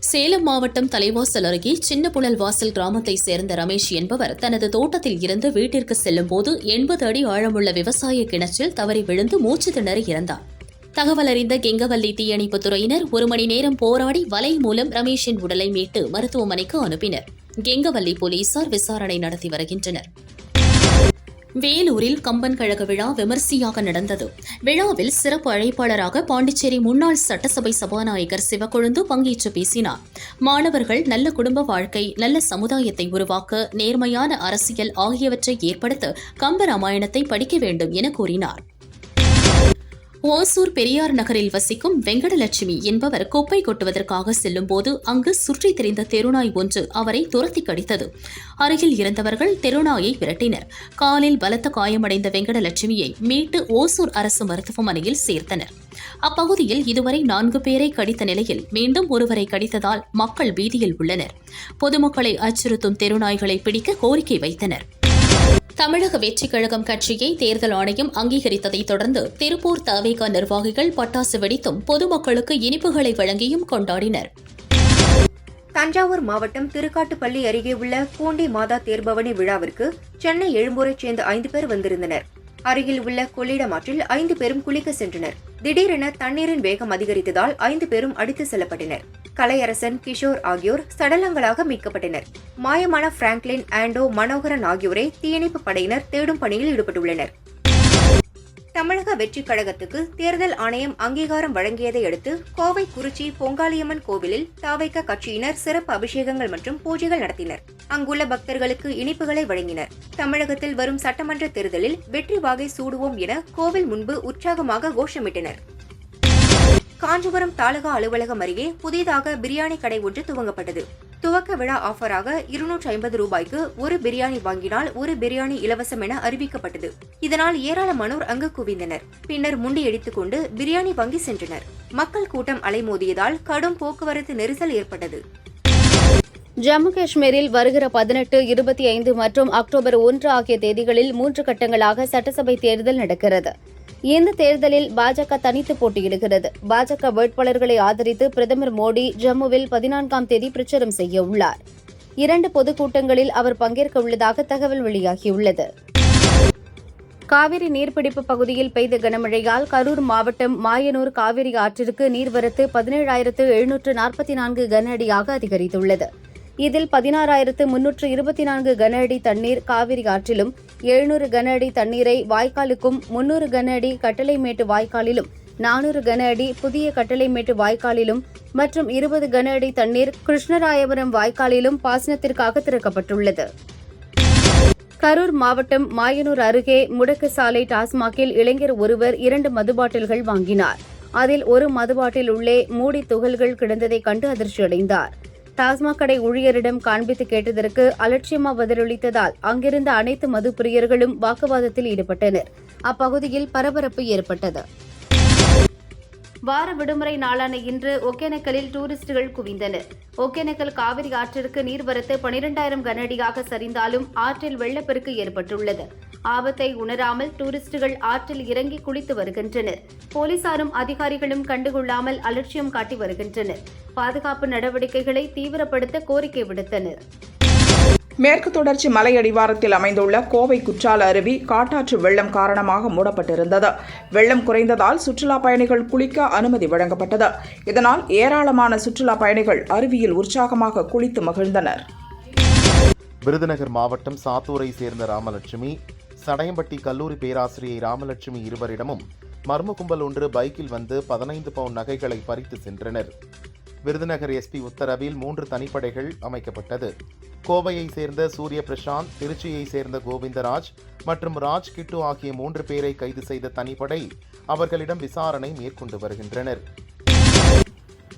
சேலம் மாவட்டம் தலைவாசல் அருகே சின்னப்புழல் வாசல் கிராமத்தை சேர்ந்த ரமேஷ் என்பவர் தனது தோட்டத்தில் இருந்து வீட்டிற்கு செல்லும் போது 80 அடி ஆழமுள்ள விவசாய கிணற்றில் தவறி விழுந்து மூச்சு திணறி இறந்தார். தகவல் அறிந்த கெங்கவல்லி தீயணைப்புத் துறையினர் 1 மணி நேரம் போராடி வலை மூலம் ரமேஷின் உடலை மீட்டு மருத்துவமனைக்கு அனுப்பினர். கெங்கவல்லி போலீசார் விசாரணை நடத்தி வருகின்றனர். வேலூரில் கம்பன் கழக விழா விமர்சையாக நடந்தது. விழாவில் சிறப்பு அழைப்பாளராக பாண்டிச்சேரி முன்னாள் சட்டசபை சபாநாயகர் சிவக்கொழுந்து பங்கேற்று பேசினார். மாணவர்கள் நல்ல குடும்ப வாழ்க்கை, நல்ல சமுதாயத்தை உருவாக்க, நேர்மையான அரசியல் ஆகியவற்றை ஏற்படுத்த கம்பராமாயணத்தை படிக்க வேண்டும் என கூறினார். ஓசூர் பெரியார் நகரில் வசிக்கும் வெங்கடலட்சுமி என்பவர் குப்பை கொட்டுவதற்காக செல்லும்போது அங்கு சுற்றித் திரிந்த தெருநாய் ஒன்று அவரை துரத்தி கடித்தது. அருகில் இருந்தவர்கள் தெருநாயை விரட்டினர். காலில் பலத்த காயமடைந்த வெங்கடலட்சுமியை மீட்டு ஓசூர் அரசு மருத்துவமனையில் சேர்த்தனர். அப்பகுதியில் இதுவரை 4 பேரை கடித்த நிலையில் மீண்டும் ஒருவரை கடித்ததால் மக்கள் பீதியில் உள்ளனர். பொதுமக்களை அச்சுறுத்தும் தெருநாய்களை பிடிக்க கோரிக்கை வைத்தனர். தமிழக வெற்றிக் கழகம் கட்சியை தேர்தல் ஆணையம் அங்கீகரித்ததைத் தொடர்ந்து திருப்பூர் தவேக நிர்வாகிகள் பட்டாசு வெடித்தும் பொதுமக்களுக்கு இனிப்புகளை வழங்கியும் கொண்டாடினர். தஞ்சாவூர் மாவட்டம் திருக்காட்டுப்பள்ளி அருகே உள்ள பூண்டி மாதா தேர்பவனி விழாவிற்கு சென்னை எழும்பூரைச் சேர்ந்த 5 பேர் வந்திருந்தனர். அருகில் உள்ள கொள்ளிடம் ஆற்றில் 5 பேரும் குளிக்க சென்றனர். திடீரென தண்ணீரின் வேகம் அதிகரித்ததால் 5 பேரும் அடித்து செல்லப்பட்டனர். கலையரசன், கிஷோர் ஆகியோர் சடலங்களாக மீட்கப்பட்டனர். மாயமான பிராங்க்லின், ஆண்டோ, மனோகரன் ஆகியோரை தீயணைப்பு படையினர் தேடும் பணியில் ஈடுபட்டுள்ளனர். தமிழக வெற்றிக் கழகத்துக்கு தேர்தல் ஆணையம் அங்கீகாரம் வழங்கியதை அடுத்து கோவை குறிச்சி பொங்காளியம்மன் கோவிலில் தவேக கட்சியினர் சிறப்பு அபிஷேகங்கள் மற்றும் பூஜைகள் நடத்தினர். அங்குள்ள பக்தர்களுக்கு இனிப்புகளை வழங்கினர். தமிழகத்தில் வரும் சட்டமன்ற தேர்தலில் வெற்றி வாகை சூடுவோம் என கோவில் முன்பு உற்சாகமாக கோஷமிட்டனர். காஞ்சிபுரம் தாலுகா அலுவலகம் அருகே புதிதாக பிரியாணி கடை ஒன்று துவங்கப்பட்டது. துவக்க விழா ஆஃபராக 250 ரூபாய்க்கு 1 பிரியாணி வாங்கினால் 1 பிரியாணி இலவசம் என அறிவிக்கப்பட்டது. இதனால் ஏராளமானோர் அங்கு குவிந்தனர். பின்னர் முண்டியடித்துக் கொண்டு பிரியாணி வாங்கி சென்றனர். மக்கள் கூட்டம் அலைமோதியதால் கடும் போக்குவரத்து நெரிசல் ஏற்பட்டது. ஜம்மு காஷ்மீரில் வருகிற 18, 25 மற்றும் அக்டோபர் 1 ஆகிய தேதிகளில் 3 கட்டங்களாக சட்டசபை தேர்தல் நடக்கிறது. இந்த தேர்தலில் பாஜக தனித்து போட்டியிடுகிறது. பாஜக வேட்பாளர்களை ஆதரித்து பிரதமர் மோடி ஜம்முவில் 14ஆம் தேதி பிரச்சாரம் செய்ய உள்ளார். 2 பொதுக்கூட்டங்களில் அவர் பங்கேற்க உள்ளதாக தகவல் வெளியாகியுள்ளது. காவிரி நீர்பிடிப்பு பகுதியில் பெய்த கனமழையால் கரூர் மாவட்டம் மாயனூர் காவிரி ஆற்றிற்கு நீர்வரத்து 17,744 கன அடியாக அதிகரித்துள்ளது. இதில் 16,324 கன அடி தண்ணீர் காவிரி ஆற்றிலும், 700 கன அடி தண்ணீரை வாய்க்காலுக்கும், 300 கன அடி கட்டளைமேட்டு வாய்க்காலிலும், 400 கன அடி புதிய கட்டளைமேட்டு வாய்க்காலிலும் மற்றும் 20 கன அடி தண்ணீர் கிருஷ்ணராயபுரம் வாய்க்காலிலும் பாசனத்திற்காக திறக்கப்பட்டுள்ளது. கரூர் மாவட்டம் மாயனூர் அருகே முடக்கு சாலை டாஸ்மாகில் இளைஞர் ஒருவர் 2 மதுபாட்டில்கள் வாங்கினார். அதில் ஒரு மதுபாட்டில் உள்ளே மூடி துகள்கள் கிடந்ததை கண்டு அதிர்ச்சியடைந்தார். டாஸ்மாக் கடை ஊழியரிடம் காண்பித்து கேட்டதற்கு அலட்சியமா பதிலளித்ததால் அங்கிருந்த அனைத்து மது பிரியர்களும் வாக்குவாதத்தில் ஈடுபட்டனர். அப்பகுதியில் பரபரப்பு ஏற்பட்டது. வார விடுமுறை நாளான இன்று ஒகேனக்கலில் டூரிஸ்டுகள் குவிந்தனர். ஒகேனக்கல் காவிரி ஆற்றிற்கு நீர்வரத்து 12,000 கனஅடியாக சரிந்தாலும் ஆற்றில் வெள்ளப்பெருக்கு ஏற்பட்டுள்ளது. ஆபத்தை உணராமல் டூரிஸ்டுகள் ஆற்றில் இறங்கி குளித்து வருகின்றனர். போலீசாரும் அதிகாரிகளும் கண்டுகொள்ளாமல் அலட்சியம் காட்டி வருகின்றனர். பாதுகாப்பு நடவடிக்கைகளை தீவிரப்படுத்த கோரிக்கை விடுத்தனர். மேற்கு தொடர்ச்சி மலையடிவாரத்தில் அமைந்துள்ள கோவை குற்றால அருவி காட்டாற்று வெள்ளம் காரணமாக மூடப்பட்டிருந்தது. வெள்ளம் குறைந்ததால் சுற்றுலா பயணிகள் குளிக்க அனுமதி வழங்கப்பட்டது. இதனால் ஏராளமான சுற்றுலா பயணிகள் அருவியில் உற்சாகமாக குளித்து மகிழ்ந்தனர். விருதுநகர் மாவட்டம் சாத்தூரை சேர்ந்த ராமலட்சுமி, சடையம்பட்டி கல்லூரி பேராசிரியை ராமலட்சுமி இருவரிடமும் மர்ம கும்பல் ஒன்று பைக்கில் வந்து 15 பவுன் நகைகளை பறித்து சென்றனர். விருதுநகர் எஸ்பி உத்தரவில் 3 தனிப்படைகள் அமைக்கப்பட்டது. கோவையை சேர்ந்த சூரிய பிரசாந்த், திருச்சியை சேர்ந்த கோவிந்தராஜ் மற்றும் ராஜ் கிட்டு ஆகிய 3 பேரை கைது செய்த தனிப்படை அவர்களிடம் விசாரணை மேற்கொண்டு வருகின்றனர்.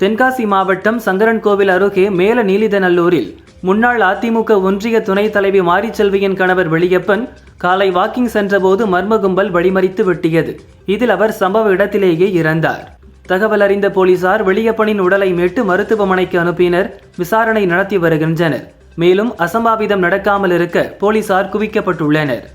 தென்காசி மாவட்டம் சங்கரன்கோவில் அருகே மேல நீலிதநல்லூரில் முன்னாள் அதிமுக ஒன்றிய துணைத் தலைவி மாரிச்செல்வியின் கணவர் வெளியப்பன் காலை வாக்கிங் சென்றபோது மர்ம கும்பல் வழிமறித்து வெட்டியது. இதில் அவர் சம்பவ இடத்திலேயே இறந்தார். தகவல் அறிந்த போலீசார் வெளியப்பனின் உடலை மீட்டு மருத்துவமனைக்கு அனுப்பினர். விசாரணை நடத்தி வருகின்றனர். மேலும் அசம்பாவிதம் நடக்காமல் இருக்க போலீசார் குவிக்கப்பட்டுள்ளனர்.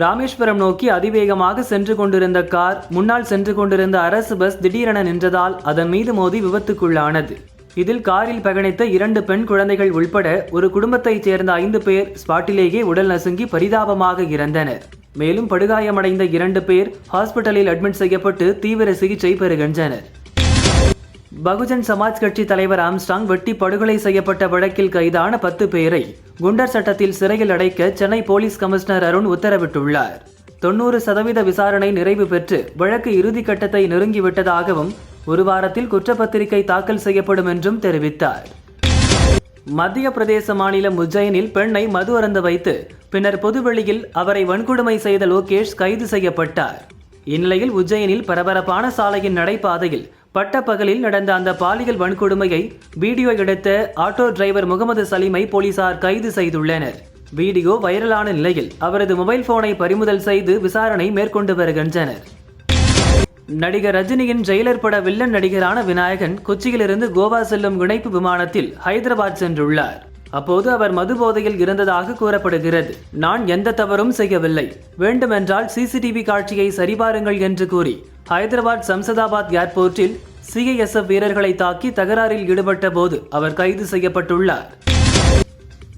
ராமேஸ்வரம் நோக்கி அதிவேகமாக சென்று கொண்டிருந்த கார் முன்னால் சென்று கொண்டிருந்த அரசு பஸ் திடீரென நின்றதால் அதன் மீது மோதி விபத்துக்குள்ளானது. இதில் காரில் பயணித்த 2 பெண் குழந்தைகள் உள்பட ஒரு குடும்பத்தைச் சேர்ந்த 5 பேர் ஸ்பாட்டிலேயே உடல் நசுங்கி பரிதாபமாக இறந்தனர். மேலும் படுகாயமடைந்த 2 பேர் ஹாஸ்பிட்டலில் அட்மிட் செய்யப்பட்டு தீவிர சிகிச்சை பெறுகின்றனர். பகுஜன் சமாஜ் கட்சி தலைவர் ஆம்ஸ்டாங் வெட்டி படுகொலை செய்யப்பட்ட வழக்கில் கைதான 10 பேரை குண்டர் சட்டத்தில் சிறையில் அடைக்க சென்னை போலீஸ் கமிஷனர் அருண் உத்தரவிட்டுள்ளார். 90% விசாரணை நிறைவு பெற்று வழக்கு இறுதிக்கட்டத்தை நெருங்கிவிட்டதாகவும் 1 வாரத்தில் குற்றப்பத்திரிகை தாக்கல் செய்யப்படும் என்றும் தெரிவித்தார். மத்திய பிரதேச மாநிலம் உஜ்ஜைனில் பெண்ணை மது அருந்த வைத்து பின்னர் பொதுவெளியில் அவரை வன்கொடுமை செய்த லோகேஷ் கைது செய்யப்பட்டார். இந்நிலையில் உஜ்ஜைனில் பரபரப்பான சாலையின் நடைபாதையில் பட்டப்பகலில் நடந்த அந்த பாலியல் வன்கொடுமையை வீடியோ எடுத்த ஆட்டோ டிரைவர் முகமது சலீமை போலீசார் கைது செய்துள்ளனர். வீடியோ வைரலான நிலையில் அவரது மொபைல் போனை பறிமுதல் செய்து விசாரணை மேற்கொண்டு வருகின்றனர். நடிகர் ரஜினியின் ஜெயிலர் பட வில்லன் நடிகரான விநாயகன் கொச்சியிலிருந்து கோவா செல்லும் இணைப்பு விமானத்தில் ஹைதராபாத் சென்றுள்ளார். அப்போது அவர் மது போதையில் இருந்ததாக கூறப்படுகிறது. நான் எந்த தவறும் செய்யவில்லை, வேண்டுமென்றால் சிசிடிவி காட்சியை சரிபாருங்கள் என்று கூறி ஹைதராபாத் சம்சதாபாத் ஏர்போர்ட்டில் சிஐஎஸ்எஃப் வீரர்களை தாக்கி தகராறில் ஈடுபட்ட போது அவர் கைது செய்யப்பட்டுள்ளார்.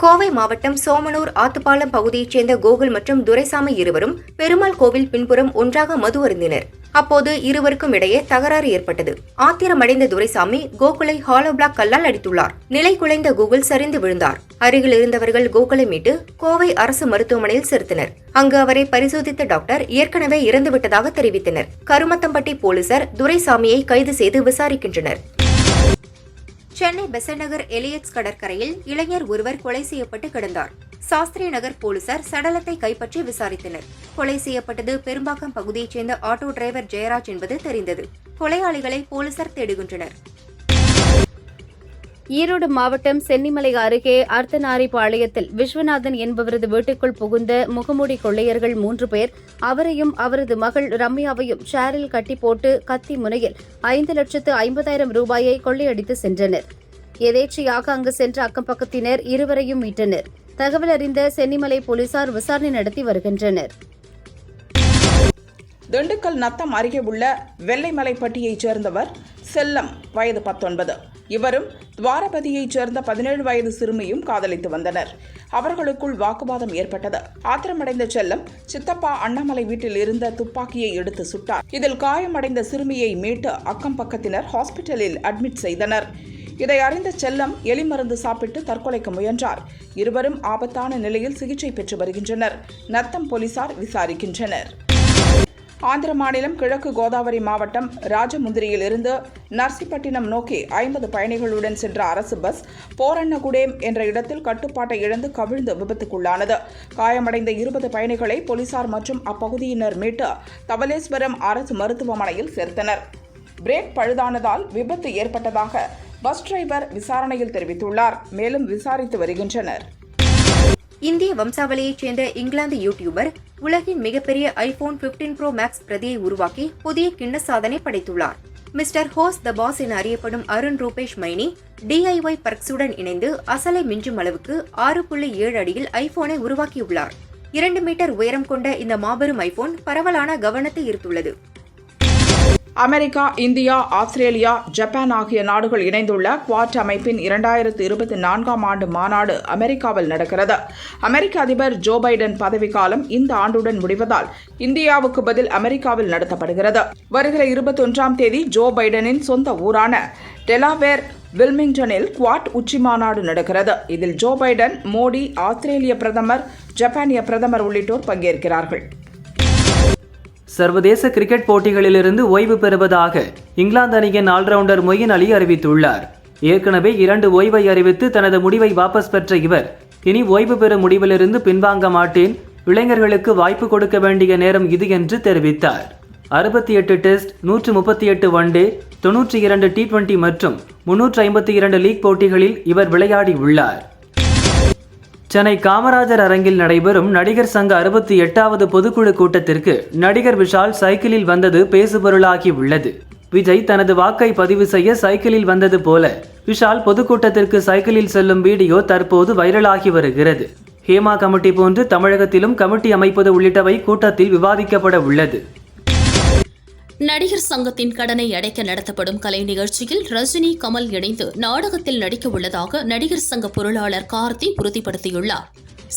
கோவை மாவட்டம் சோமனூர் ஆத்துப்பாலம் பகுதியைச் சேர்ந்த கோகுல் மற்றும் துரைசாமி இருவரும் பெருமாள் கோவில் பின்புறம் ஒன்றாக மது அருந்தினர். அப்போது இருவருக்கும் இடையே தகராறு ஏற்பட்டது. ஆத்திரமடைந்த துரைசாமி கோகுலை ஹாலோ பிளாக் கல்லால் அடித்துள்ளார். நிலை குலைந்த கோகுல் சரிந்து விழுந்தார். அருகில் இருந்தவர்கள் கோகுலை மீட்டு கோவை அரசு மருத்துவமனையில் சேர்த்தனர். அங்கு அவரை பரிசோதித்த டாக்டர் ஏற்கனவே இறந்துவிட்டதாக தெரிவித்தனர். கருமத்தம்பட்டி போலீசார் துரைசாமியை கைது செய்து விசாரிக்கின்றனர். சென்னை பெசன்ட் நகர் எலியட்ஸ் கடற்கரையில் இளைஞர் ஒருவர் கொலை செய்யப்பட்டு கிடந்தார். சாஸ்திரி நகர் போலீசார் சடலத்தை கைப்பற்றி விசாரித்தனர். கொலை செய்யப்பட்டது பெரும்பாக்கம் பகுதியைச் சேர்ந்த ஆட்டோ டிரைவர் ஜெயராஜ் என்பது தெரிந்தது. கொலையாளிகளை போலீசார் தேடுகின்றனர். ஈரோடு மாவட்டம் சென்னிமலை அருகே அர்த்தநாரிபாளையத்தில் விஸ்வநாதன் என்பவரது வீட்டுக்குள் புகுந்த முகமூடி கொள்ளையர்கள் 3 பேர் அவரையும் அவரது மகள் ரம்யாவையும் ஷேரில் கட்டி போட்டு கத்தி முனையில் 5,50,000 ரூபாயை கொள்ளையடித்து சென்றனர். எதேச்சையாக அங்கு சென்ற அக்கம்பக்கத்தினர் இருவரையும் மீட்டனர். தகவல் அறிந்த சென்னிமலை போலீசார் விசாரணை நடத்தி வருகின்றனர். திண்டுக்கல் நத்தம் அருகே உள்ள வெள்ளைமலைப்பட்டியைச் சேர்ந்தவர் செல்லம், வயது 19. இவரும் துவாரபதியைச் சேர்ந்த 17 வயது சிறுமியும் காதலித்து வந்தனர். அவர்களுக்குள் வாக்குவாதம் ஏற்பட்டது. ஆத்திரமடைந்த செல்லம் சித்தப்பா அண்ணாமலை வீட்டில் இருந்த துப்பாக்கியை எடுத்து சுட்டார். இதில் காயமடைந்த சிறுமியை மீட்டு அக்கம் பக்கத்தினர் ஹாஸ்பிட்டலில் அட்மிட் செய்தனர். இதை அறிந்த செல்லம் எலி மருந்து சாப்பிட்டு தற்கொலைக்கு முயன்றார். இருவரும் ஆபத்தான நிலையில் சிகிச்சை பெற்று வருகின்றனர். நத்தம் போலீசார் விசாரிக்கின்றனர். ஆந்திர மாநிலம் கிழக்கு கோதாவரி மாவட்டம் ராஜமுந்திரியில் இருந்து நர்சிப்பட்டினம் நோக்கி 50 பயணிகளுடன் சென்ற அரசு பஸ் போரன்னகுடேம் என்ற இடத்தில் கட்டுப்பாட்டை இழந்து கவிழ்ந்து விபத்துக்குள்ளானது. காயமடைந்த 20 பயணிகளை போலீசார் மற்றும் அப்பகுதியினர் மீட்டு தவலேஸ்வரம் அரசு மருத்துவமனையில் சேர்த்தனர். பிரேக் பழுதானதால் விபத்து ஏற்பட்டதாக பஸ் டிரைவர் விசாரணையில் தெரிவித்துள்ளார். மேலும் விசாரித்து வருகின்றனர். இந்திய வம்சாவளியைச் சேர்ந்த இங்கிலாந்து யூடியூபர் உலகின் மிகப்பெரிய ஐபோன் 15 ப்ரோ மேக்ஸ் பிரதியை உருவாக்கி புதிய கிண்ண சாதனை படைத்துள்ளார். மிஸ்டர் ஹோஸ் த பாஸ் என அறியப்படும் அருண் ரூபேஷ் மைனி DIY பர்க்ஸுடன் இணைந்து அசலை மிஞ்சும் அளவுக்கு 6.7 அடியில் ஐபோனை உருவாக்கியுள்ளார். 2 மீட்டர் உயரம் கொண்ட இந்த மாபெரும் ஐபோன் பரவலான கவனத்தை ஈர்த்துள்ளது. அமெரிக்கா, இந்தியா, ஆஸ்திரேலியா, ஜப்பான் ஆகிய நாடுகள் இணைந்துள்ள குவாட் அமைப்பின் 2024ஆம் ஆண்டு மாநாடு அமெரிக்காவில் நடக்கிறது. அமெரிக்க அதிபர் ஜோ பைடன் பதவிக்காலம் இந்த ஆண்டுடன் முடிவதால் இந்தியாவுக்கு பதில் அமெரிக்காவில் நடத்தப்படுகிறது. வருகிற 21ஆம் தேதி ஜோ பைடனின் சொந்த ஊரான டெலாவேர் வில்மிங்டனில் குவாட் உச்சி மாநாடு நடக்கிறது. இதில் ஜோ பைடன், மோடி, ஆஸ்திரேலிய பிரதமர், ஜப்பானிய பிரதமர் உள்ளிட்டோர் பங்கேற்கிறார்கள். சர்வதேச கிரிக்கெட் போட்டிகளிலிருந்து ஓய்வு பெறுவதாக இங்கிலாந்து அணியின் ஆல்ரவுண்டர் மொயின் அலி அறிவித்துள்ளார். ஏற்கனவே 2 ஓய்வை அறிவித்து தனது முடிவை வாபஸ் பெற்ற இவர் இனி ஓய்வு பெறும் முடிவிலிருந்து பின்வாங்க மாட்டேன், இளைஞர்களுக்கு வாய்ப்பு கொடுக்க வேண்டிய நேரம் இது என்று தெரிவித்தார். 68 டெஸ்ட், 138 ஒன் டே, 92 T20 மற்றும் 352 லீக் போட்டிகளில் இவர் விளையாடி உள்ளார். சென்னை காமராஜர் அரங்கில் நடைபெறும் நடிகர் சங்க 68வது பொதுக்குழு கூட்டத்திற்கு நடிகர் விஷால் சைக்கிளில் வந்தது பேசுபொருளாகி உள்ளது. விஜய் தனது வாக்கை பதிவு செய்ய சைக்கிளில் வந்தது போல விஷால் பொதுக்கூட்டத்திற்கு சைக்கிளில் செல்லும் வீடியோ தற்போது வைரலாகி வருகிறது. ஹேமா கமிட்டி போன்று தமிழகத்திலும் கமிட்டி அமைப்பது உள்ளிட்டவை கூட்டத்தில் விவாதிக்கப்பட உள்ளது. நடிகர் சங்கத்தின் கடனை அடைக்க நடத்தப்படும் கலை நிகழ்ச்சியில் ரஜினி, கமல் இணைந்து நாடகத்தில் நடிக்க உள்ளதாக நடிகர் சங்க பொருளாளர் கார்த்தி உறுதிப்படுத்தியுள்ளார்.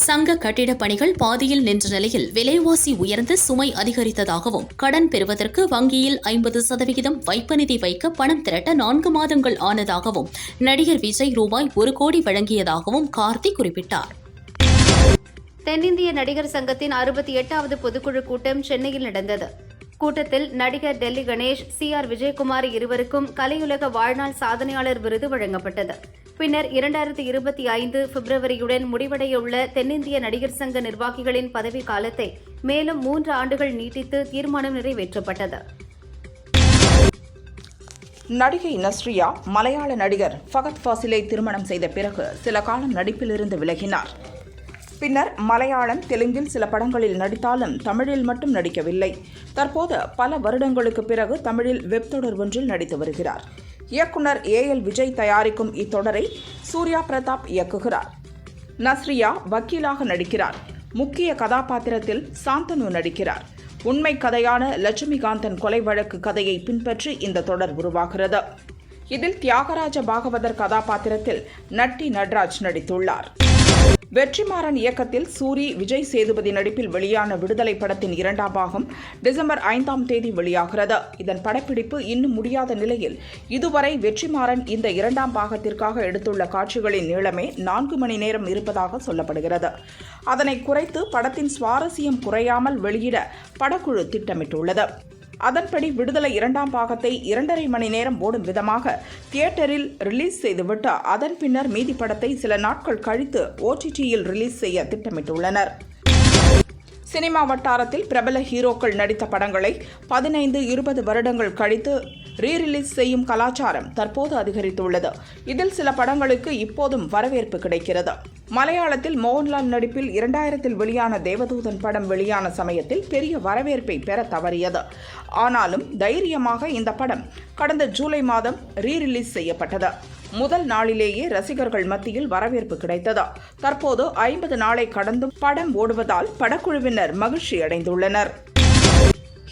சங்க கட்டிடப் பணிகள் பாதியில் நின்ற நிலையில் விலைவாசி உயர்ந்து சுமை அதிகரித்ததாகவும், கடன் பெறுவதற்கு வங்கியில் 50% வைப்பு நிதி வைக்க பணம் திரட்ட 4 மாதங்கள் ஆனதாகவும், நடிகர் விஜய் ரூபாய் 1 கோடி வழங்கியதாகவும் கார்த்தி குறிப்பிட்டார். தென்னிந்திய நடிகர் சங்கத்தின் 68வது பொதுக்குழு கூட்டம் சென்னையில் நடந்தது. கூட்டத்தில் நடிகர் டெல்லி கணேஷ், CR விஜயகுமார் இருவருக்கும் கலையுலக வாழ்நாள் சாதனையாளர் விருது வழங்கப்பட்டது. பின்னர் 2025 பிப்ரவரியுடன் முடிவடையுள்ள தென்னிந்திய நடிகர் சங்க நிர்வாகிகளின் பதவி காலத்தை மேலும் 3 ஆண்டுகள் நீட்டித்து தீர்மானம் நிறைவேற்றப்பட்டது. நடிகை நஸ்ரியா மலையாள நடிகர் ஃபகத் ஃபாசிலை திருமணம் செய்த பிறகு சில காலம் நடிப்பிலிருந்து விலகினார். பின்னர் மலையாளம், தெலுங்கில் சில படங்களில் நடித்தாலும் தமிழில் மட்டும் நடிக்கவில்லை. தற்போது பல வருடங்களுக்கு பிறகு தமிழில் வெப் தொடர் ஒன்றில் நடித்து வருகிறார். இயக்குனர் AL விஜய் தயாரிக்கும் இத்தொடரை சூர்யா பிரதாப் இயக்குகிறார். நஸ்ரியா வக்கீலாக நடிக்கிறார். முக்கிய கதாபாத்திரத்தில் சாந்தனு நடிக்கிறார். உண்மை கதையான லட்சுமிகாந்தன் கொலை வழக்கு கதையை பின்பற்றி இந்த தொடர் உருவாகிறது. இதில் தியாகராஜ பாகவதர் கதாபாத்திரத்தில் நட்டி நட்ராஜ் நடித்துள்ளார். வெற்றிமாறன் இயக்கத்தில் சூரி, விஜய் சேதுபதி நடிப்பில் வெளியான விடுதலை படத்தின் 2ஆம் பாகம் டிசம்பர் 5ஆம் தேதி வெளியாகிறது. இதன் படப்பிடிப்பு இன்னும் முடியாத நிலையில் இதுவரை வெற்றிமாறன் இந்த 2ஆம் பாகத்திற்காக எடுத்துள்ள காட்சிகளின் நீளமே 4 மணி நேரம் இருப்பதாக சொல்லப்படுகிறது. அதனை குறைத்து படத்தின் சுவாரஸ்யம் குறையாமல் வெளியிட படக்குழு திட்டமிட்டுள்ளது. அதன்படி விடுதலை 2ஆம் பாகத்தை 2.5 மணி நேரம் ஓடும் விதமாக தியேட்டரில் ரிலீஸ் செய்துவிட்டு அதன் பின்னர் மீதி படத்தை சில நாட்கள் கழித்து OTTயில் ரிலீஸ் செய்ய திட்டமிட்டுள்ளனர். சினிமா வட்டாரத்தில் பிரபல ஹீரோக்கள் நடித்த படங்களை 15-20 வருடங்கள் கழித்து ரீரிலீஸ் செய்யும் கலாச்சாரம் தற்போது அதிகரித்துள்ளது. இதில் சில படங்களுக்கு இப்போதும் வரவேற்பு கிடைக்கிறது. மலையாளத்தில் மோகன்லால் நடிப்பில் 2000 வெளியான தேவதூதன் படம் வெளியான சமயத்தில் பெரிய வரவேற்பை பெற தவறியது. ஆனாலும் தைரியமாக இந்த படம் கடந்த ஜூலை மாதம் ரீரிலீஸ் செய்யப்பட்டது. முதல் நாளிலேயே ரசிகர்கள் மத்தியில் வரவேற்பு கிடைத்தது. தற்போது 50 நாளை கடந்தும் படம் ஓடுவதால் படக்குழுவினர் மகிழ்ச்சி அடைந்துள்ளனர்.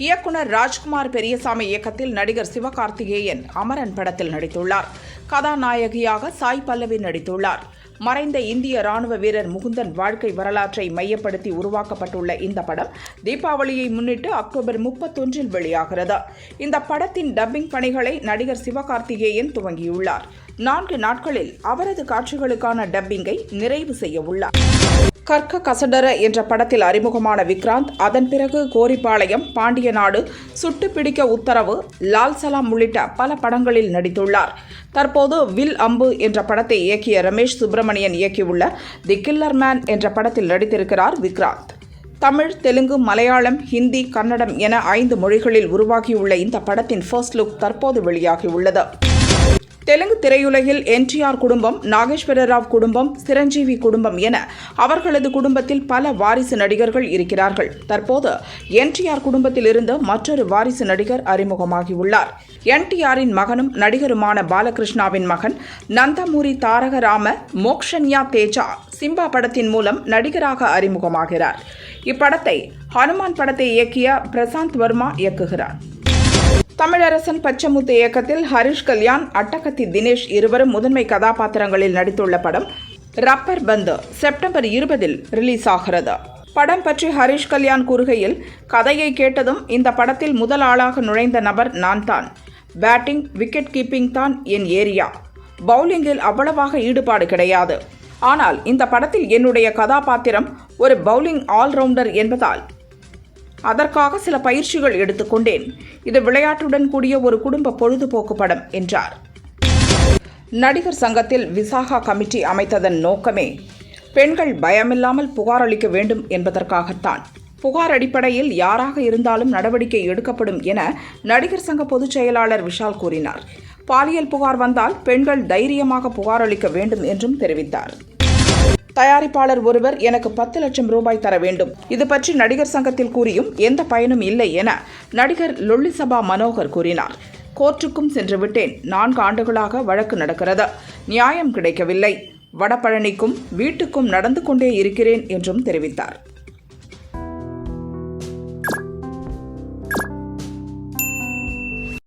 இயக்குனர் ராஜ்குமார் பெரியசாமி இயக்கத்தில் நடிகர் சிவகார்த்திகேயன் அமரன் படத்தில் நடித்துள்ளார். கதாநாயகியாக சாய் பல்லவி நடித்துள்ளார். மறைந்த இந்திய ராணுவ வீரர் முகுந்தன் வாழ்க்கை வரலாற்றை மையப்படுத்தி உருவாக்கப்பட்டுள்ள இந்த படம் தீபாவளியை முன்னிட்டு அக்டோபர் 31 வெளியாகிறது. இந்த படத்தின் டப்பிங் பணிகளை நடிகர் சிவகார்த்திகேயன் துவங்கியுள்ளார். 4 நாட்களில் அவரது காட்சிகளுக்கான டப்பிங்கை நிறைவு செய்ய உள்ளார். கற்க கசடர என்ற படத்தில் அறிமுகமான விக்ராந்த் அதன் பிறகு கோரிப்பாளையம், பாண்டியநாடு, சுட்டு பிடிக்க உத்தரவு, லால் சலாம் உள்ளிட்ட பல படங்களில் நடித்துள்ளார். தற்போது வில் அம்பு என்ற படத்தை இயக்கிய ரமேஷ் சுப்பிரமணியன் இயக்கியுள்ள தி கில்லர் மேன் என்ற படத்தில் நடித்திருக்கிறார் விக்ராந்த். தமிழ், தெலுங்கு, மலையாளம், ஹிந்தி, கன்னடம் என 5 மொழிகளில் உருவாகியுள்ள இந்த படத்தின் ஃபர்ஸ்ட் லுக் தற்போது வெளியாகியுள்ளது. தெலுங்கு திரையுலகில் என்டிஆர் குடும்பம், நாகேஸ்வர ராவ் குடும்பம், சிரஞ்சீவி குடும்பம் என அவர்களது குடும்பத்தில் பல வாரிசு நடிகர்கள் இருக்கிறார்கள். தற்போது என்டிஆர் குடும்பத்தில் இருந்து மற்றொரு வாரிசு நடிகர் அறிமுகமாகியுள்ளார். என்டிஆரின் மகனும் நடிகருமான பாலகிருஷ்ணாவின் மகன் நந்தமூரி தாரகராம மோக்ஷன்யா தேஜா சிம்பா படத்தின் மூலம் நடிகராக அறிமுகமாகிறார். இப்படத்தை ஹனுமான் படத்தை இயக்கிய பிரசாந்த் வர்மா இயக்குகிறார். தமிழரசன் பச்சமுத்து இயக்கத்தில் ஹரிஷ் கல்யாண், அட்டகத்தி தினேஷ் இருவரும் முதன்மை கதாபாத்திரங்களில் நடித்துள்ள படம் ரப்பர் பந்து செப்டம்பர் 20 ரிலீஸ் ஆகிறது. படம் பற்றி ஹரிஷ் கல்யாண் கூறுகையில், கதையை கேட்டதும் இந்த படத்தில் முதல் ஆளாக நுழைந்த நபர் நான் தான். பேட்டிங், விக்கெட் கீப்பிங் தான் என் ஏரியா. பவுலிங்கில் அவ்வளவாக ஈடுபாடு கிடையாது. ஆனால் இந்த படத்தில் என்னுடைய கதாபாத்திரம் ஒரு பவுலிங் ஆல்ரவுண்டர் என்பதால் அதற்காக சில பயிற்சிகள் எடுத்துக்கொண்டேன். இது விளையாட்டுடன் கூடிய ஒரு குடும்ப பொழுதுபோக்கு படம் என்றார். நடிகர் சங்கத்தில் விசாகா கமிட்டி அமைத்ததன் நோக்கமே பெண்கள் பயமில்லாமல் புகார் அளிக்க வேண்டும் என்பதற்காகத்தான். புகார் அடிப்படையில் யாராக இருந்தாலும் நடவடிக்கை எடுக்கப்படும் என நடிகர் சங்க பொதுச் செயலாளர் விஷால் கூறினார். பாலியல் புகார் வந்தால் பெண்கள் தைரியமாக புகார் அளிக்க வேண்டும் என்றும் தெரிவித்தார். தயாரிப்பாளர் ஒருவர் எனக்கு 10 லட்சம் ரூபாய் தர வேண்டும். இது பற்றி நடிகர் சங்கத்தில் கூறியும் எந்த பயனும் இல்லை என நடிகர் லொல்லிசபா மனோகர் கூறினார். கோர்ட்டுக்கும் சென்று விட்டேன். 4 ஆண்டுகளாக வழக்கு நடக்கிறது. நியாயம் கிடைக்கவில்லை. வடபழனிக்கும் வீட்டுக்கும் நடந்து கொண்டே இருக்கிறேன் என்றும் தெரிவித்தார்.